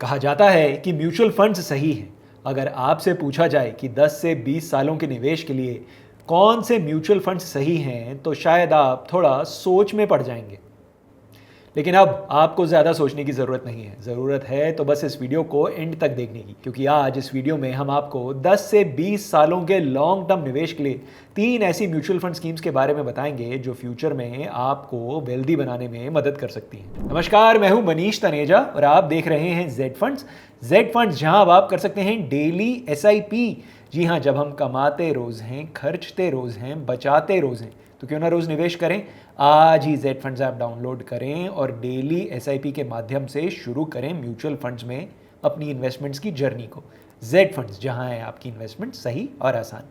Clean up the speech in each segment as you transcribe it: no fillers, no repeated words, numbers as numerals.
कहा जाता है कि म्यूचुअल फंड्स सही हैं। अगर आपसे पूछा जाए कि 10 से 20 सालों के निवेश के लिए कौन से म्यूचुअल फंड्स सही हैं, तो शायद आप थोड़ा सोच में पड़ जाएंगे। लेकिन अब आपको ज़्यादा सोचने की ज़रूरत नहीं है। ज़रूरत है तो बस इस वीडियो को एंड तक देखने की, क्योंकि आज इस वीडियो में हम आपको 10 से 20 सालों के लॉन्ग टर्म निवेश के लिए 3 ऐसी म्यूचुअल फंड स्कीम्स के बारे में बताएंगे जो फ्यूचर में आपको वेल्दी बनाने में मदद कर सकती हैं। नमस्कार, मैं हूं मनीष तनेजा और आप देख रहे हैं जेड फंड्स। जेड फंड्स, जहां अब आप कर सकते हैं डेली SIP। जी हाँ, जब हम कमाते रोज़ हैं, खर्चते रोज़ हैं, बचाते रोज़ हैं, तो क्यों ना रोज़ निवेश करें। आज ही जेड फंड्स ऐप डाउनलोड करें और डेली SIP के माध्यम से शुरू करें म्यूचुअल फंड्स में अपनी इन्वेस्टमेंट्स की जर्नी को। जेड फंड्स, जहां है आपकी इन्वेस्टमेंट सही और आसान।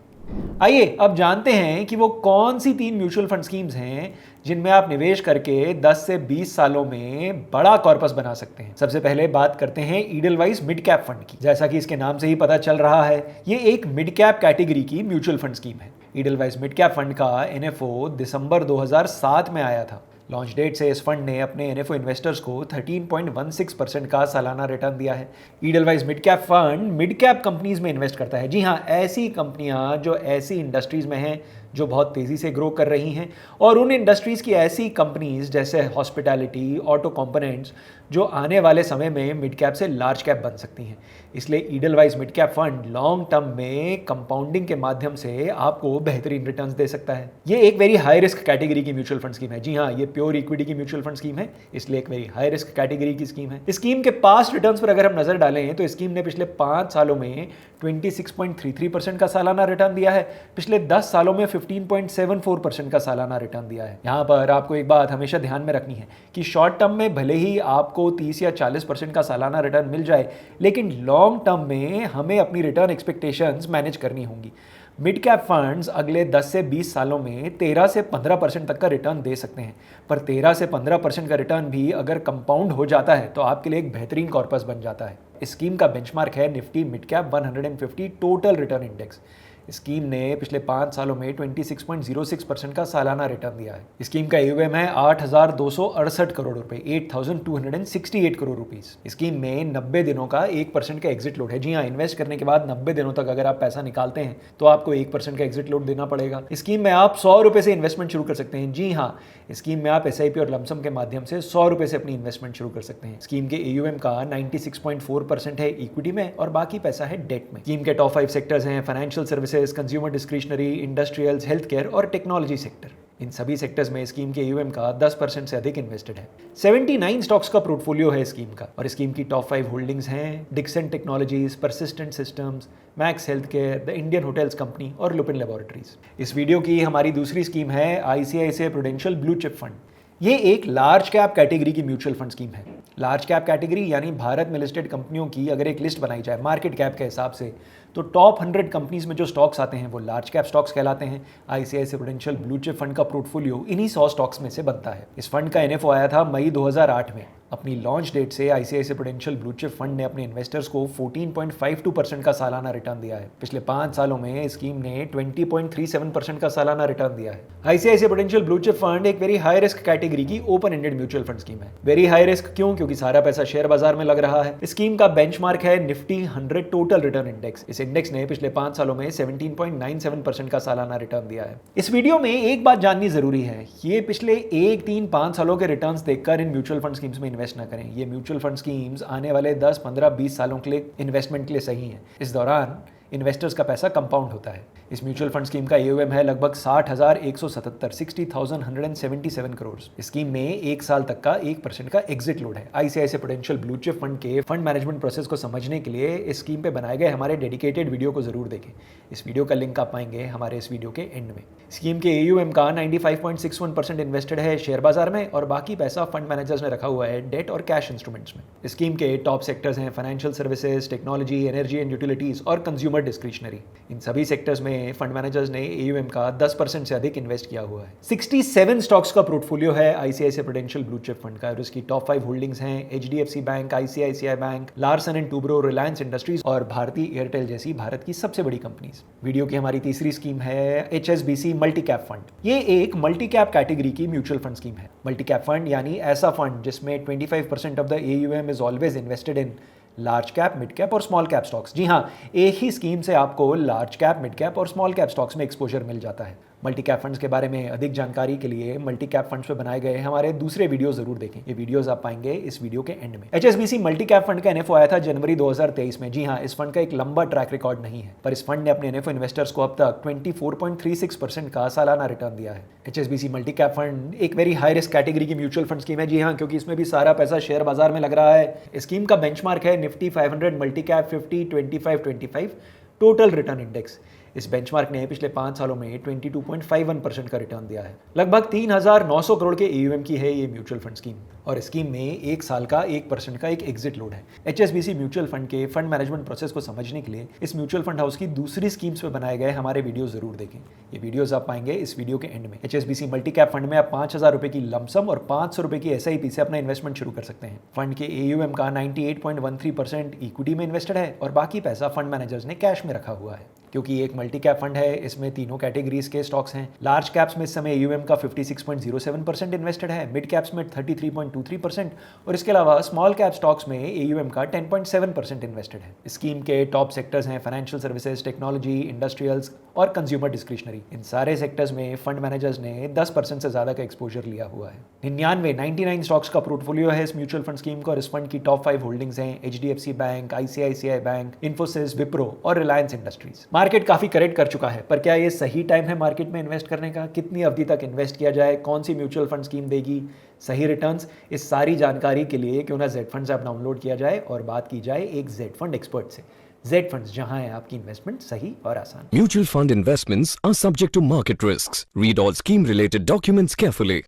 आइए अब जानते हैं कि वो कौन सी 3 म्यूचुअल फंड स्कीम्स हैं जिनमें आप निवेश करके 10 से 20 सालों में बड़ा कॉर्पस बना सकते हैं। सबसे पहले बात करते हैं ईडलवाइज मिड कैप फंड की। जैसा कि इसके नाम से ही पता चल रहा है, ये एक मिड कैप कैटेगरी की म्यूचुअल फंड स्कीम है। ईडलवाइज मिड कैप फंड का NFO दिसंबर 2007 में आया था। लॉन्च डेट से इस फंड ने अपने NFO इन्वेस्टर्स को 13.16% का सालाना रिटर्न दिया है। Edelweiss mid cap fund mid cap companies में इन्वेस्ट करता है। जी हाँ, ऐसी कंपनियां जो ऐसी इंडस्ट्रीज में हैं जो बहुत तेज़ी से ग्रो कर रही हैं, और उन इंडस्ट्रीज़ की ऐसी कंपनीज जैसे हॉस्पिटैलिटी, ऑटो कंपोनेंट्स, जो आने वाले समय में मिड कैप से लार्ज कैप बन सकती हैं। इसलिए Edelweiss mid cap fund long term में कंपाउंडिंग के माध्यम से आपको बेहतरीन रिटर्न्स दे सकता है। ये एक वेरी हाई रिस्क कैटेगरी की म्यूचुअल फंड स्कीम है। जी हाँ, ये प्योर इक्विटी की म्यूचुअल फंड स्कीम है, इसलिए एक वेरी हाई रिस्क कैटेगरी की स्कीम है। स्कीम के पास्ट रिटर्न्स पर अगर हम नजर डालें तो स्कीम ने पिछले 5 सालों में 26.33% का सालाना रिटर्न दिया है। पिछले 10 सालों में 15.74% का सालाना रिटर्न दिया है। यहाँ पर आपको एक बात हमेशा ध्यान में रखनी है कि शॉर्ट टर्म में भले ही आपको 30 या 40% का सालाना रिटर्न मिल जाए, लेकिन लॉन्ग टर्म में हमें अपनी रिटर्न एक्सपेक्टेशंस मैनेज करनी होंगी। मिड कैप फंड्स अगले 10 से 20 सालों में 13 से 15% तक का रिटर्न दे सकते हैं, पर 13 से 15% का रिटर्न भी अगर कंपाउंड हो जाता है तो आपके लिए एक बेहतरीन कॉर्पस बन जाता है। इस स्कीम का बेंचमार्क है Nifty mid cap 150 total return index. Scheme ने पिछले 5 सालों में 26.06% का सालाना रिटर्न दिया है। स्कीम का AUM है 8,268 करोड़ रुपए, 8,268 करोड़ रुपीस। स्कीम में 90 दिनों का 1% का एग्जिट लोड है। जी हाँ, इन्वेस्ट करने के बाद 90 दिनों तक अगर आप पैसा निकालते हैं तो आपको 1% का एग्जिट लोड देना पड़ेगा। स्कीम में आप 100 रुपए से इन्वेस्टमेंट शुरू कर सकते हैं। जी हाँ, स्कीम में आप SIP और लमसम के माध्यम से 100 रुपए से अपनी इन्वेस्टमेंट शुरू कर सकते हैं। स्कीम के AUM का 96.4% है इक्विटी में और बाकी पैसा है डेट में। स्कीम के टॉप 5 सेक्टर्स हैं financial services, consumer discretionary, industrials, health care और टेक्नोलॉजी सेक्टर। इन सभी सेक्टर्स में स्कीम के AUM का 10% से अधिक इन्वेस्टेड है। 79 स्टॉक्स का पोर्टफोलियो है स्कीम का, और स्कीम की टॉप 5 होल्डिंग्स हैं Dixon Technologies, Persistent Systems, Max Health Care, the Indian Hotels Company और लुपिन लेबोरेटरीज। इस वीडियो की हमारी दूसरी स्कीम है ICICI Prudential Blue Chip Fund. ये एक लार्ज कैप कैटेगरी की म्यूचुअल फंड स्कीम है। लार्ज कैप कैटेगरी यानी भारत में लिस्टेड कंपनियों की अगर एक लिस्ट बनाई जाए मार्केट कैप के हिसाब से, तो टॉप 100 कंपनीज में जो स्टॉक्स आते हैं वो लार्ज कैप स्टॉक्स कहलाते हैं। ICICI Prudential Blue Chip fund का पोर्टफोलियो इन्हीं 100 स्टॉक्स में से बनता है। इस फंड का NFO आया था मई 2008 में। अपनी लॉन्च डेट से ICICI Prudential Blue Chip fund ने अपने इन्वेस्टर्स को 14.52% का सालाना रिटर्न दिया है। पिछले 5 सालों में स्कीम ने 20.37% का सालाना रिटर्न दिया है। ICICI Prudential Blue Chip fund एक वेरी हाई रिस्क कैटेगरी की open ended mutual fund scheme है। वेरी हाई रिस्क क्यों? क्योंकि सारा पैसा शेयर बाजार में लग रहा है। स्कीम का बेंचमार्क है निफ्टी 100 टोटल रिटर्न इंडेक्स। इस इंडेक्स ने पिछले 5 सालों में 17.97% का सालाना रिटर्न दिया है। इस वीडियो में एक बात जाननी जरूरी है, ये पिछले 1, 3, 5 सालों के रिटर्न्स देखकर इन म्यूचुअल फंड स्कीम्स में इन्वेस्ट ना करें। ये म्यूचुअल फंड स्कीम्स आने वाले 10, 15, 20 सालों के लिए इन्वेस्टमेंट के लिए सही हैं। इस दौरान इन्वेस्टर्स का पैसा कंपाउंड होता है। इस म्यूचुअल फंड स्कीम का AUM है लगभग 60,177 60,177 करोड़। स्कीम में 1 साल तक का 1% का एग्जिट लोड है। ICICI Prudential Blue Chip fund के फंड मैनेजमेंट प्रोसेस को समझने के लिए इस स्कीम पे बनाए गए हमारे डेडिकेटेड वीडियो को जरूर देखें। इस वीडियो का लिंक आप पाएंगे हमारे इस वीडियो के एंड में। स्कीम के AUM का 95.61% इन्वेस्टेड है शेयर बाजार में, और बाकी पैसा फंड मैनेजर्स ने रखा हुआ है डेट और कैश इंस्ट्रूमेंट्स में। स्कीम के टॉप सेक्टर्स हैं financial services, technology, energy and utilities और कंज्यूमर डिस्क्रिशनरी। इन सभी सेक्टर्स में फंड मैनेजर्स ने AUM का 10% से अधिक इन्वेस्ट किया हुआ है। 67 स्टॉक्स का पोर्टफोलियो है ICICI Prudential Blue Chip fund का, और उसकी टॉप 5 होल्डिंग्स हैं HDFC bank, ICICI bank, Larsen and Toubro, Reliance industries और भारती एयरटेल जैसी भारत की सबसे बड़ी कंपनीज। वीडियो की हमारी तीसरी स्कीम है HSBC मल्टी कैप फंड। ये एक मल्टी कैप कैटेगरी की म्यूचुअल फंड स्कीम है। मल्टी कैप फंड यानी ऐसा फंड जिसमें 25% of the AUM is always invested in large cap, mid cap और स्मॉल कैप स्टॉक्स। जी हाँ, एक ही स्कीम से आपको लार्ज कैप, मिड कैप और स्मॉल कैप स्टॉक्स में एक्सपोजर मिल जाता है। मल्टी कैप फंड्स के बारे में अधिक जानकारी के लिए मल्टी कैप फंड्स पे बनाए गए हमारे दूसरे वीडियो जरूर देखें। ये वीडियोस आप पाएंगे इस वीडियो के एंड में। HSBC मल्टी कैप फंड का NFO आया था जनवरी 2023 में। जी हाँ, इस फंड का एक लंबा ट्रैक रिकॉर्ड नहीं है, पर इस फंड ने अपने NFO इन्वेस्टर्स को अब तक 24.36% का सालाना रिटर्न दिया है। HSBC मल्टी कैप फंड एक वेरी हाई रिस्क कैटेगरी की म्यूचुअल फंड स्कीम है। जी हाँ, क्योंकि इसमें भी सारा पैसा शेयर बाजार में लग रहा है। स्कीम का बेंचमार्क है Nifty 500 multi cap 50 25 total return index. इस बेंचमार्क ने पिछले 5 सालों में 22.51% का रिटर्न दिया है। लगभग 3,900 करोड़ के AUM की है ये म्यूचुअल फंड स्कीम, और स्कीम में 1 साल का 1% का एक एग्जिट लोड है। HSBC म्यूचुअल फंड के फंड मैनेजमेंट प्रोसेस को समझने के लिए इस म्यूचुअल फंड हाउस की दूसरी स्कीम्स पे बनाए गए हमारे वीडियो जरूर देखें। ये वीडियोस आप पाएंगे इस वीडियो के एंड में। HSBC मल्टी कैप फंड में आप 5,000 रुपए की लमसम और 500 रुपए की SIP से अपना इन्वेस्टमेंट शुरू कर सकते हैं। फंड के AUM का 98.13% इक्विटी में इन्वेस्टेड है और बाकी पैसा फंड मैनेजर्स ने कैश में रखा हुआ है। क्योंकि एक मल्टी कैप फंड है, इसमें तीनों कैटेगरीज के स्टॉक्स हैं। लार्ज कैप्स में इस समय AUM का 56.07% इन्वेस्टेड है, मिड कैप्स में 33.23% और इसके अलावा स्मॉल कैप स्टॉक्स में AUM का 10.7% इन्वेस्टेड है। स्कीम के टॉप सेक्टर्स हैं फाइनेंशियल सर्विसेज, टेक्नोलॉजी, इंडस्ट्रियल्स और कंज्यूमर डिस्क्रिशनरी। इन सारे सेक्टर्स में फंड मैनेजर्स ने 10% से ज्यादा का एक्सपोजर लिया हुआ है। 99 स्टॉक्स का पोर्टफोलियो है इस म्यूचुअल फंड स्कीम का, और इस फंड की टॉप 5 होल्डिंग्स हैं HDFC bank, ICICI bank, Infosys, Wipro और रिलायंस इंडस्ट्रीज। मार्केट काफी करेक्ट कर चुका है, पर क्या ये सही टाइम है मार्केट में इन्वेस्ट करने का? कितनी अवधि तक इन्वेस्ट किया जाए? कौन सी म्यूचुअल फंड स्कीम देगी सही रिटर्न्स? इस सारी जानकारी के लिए क्यों ना जेड फंड्स ऐप डाउनलोड किया जाए और बात की जाए एक जेड फंड एक्सपर्ट से। जेड फंड्स, जहां है आपकी इन्वेस्टमेंट सही और आसान। Mutual fund investments are subject to market risks. Read all scheme related documents carefully.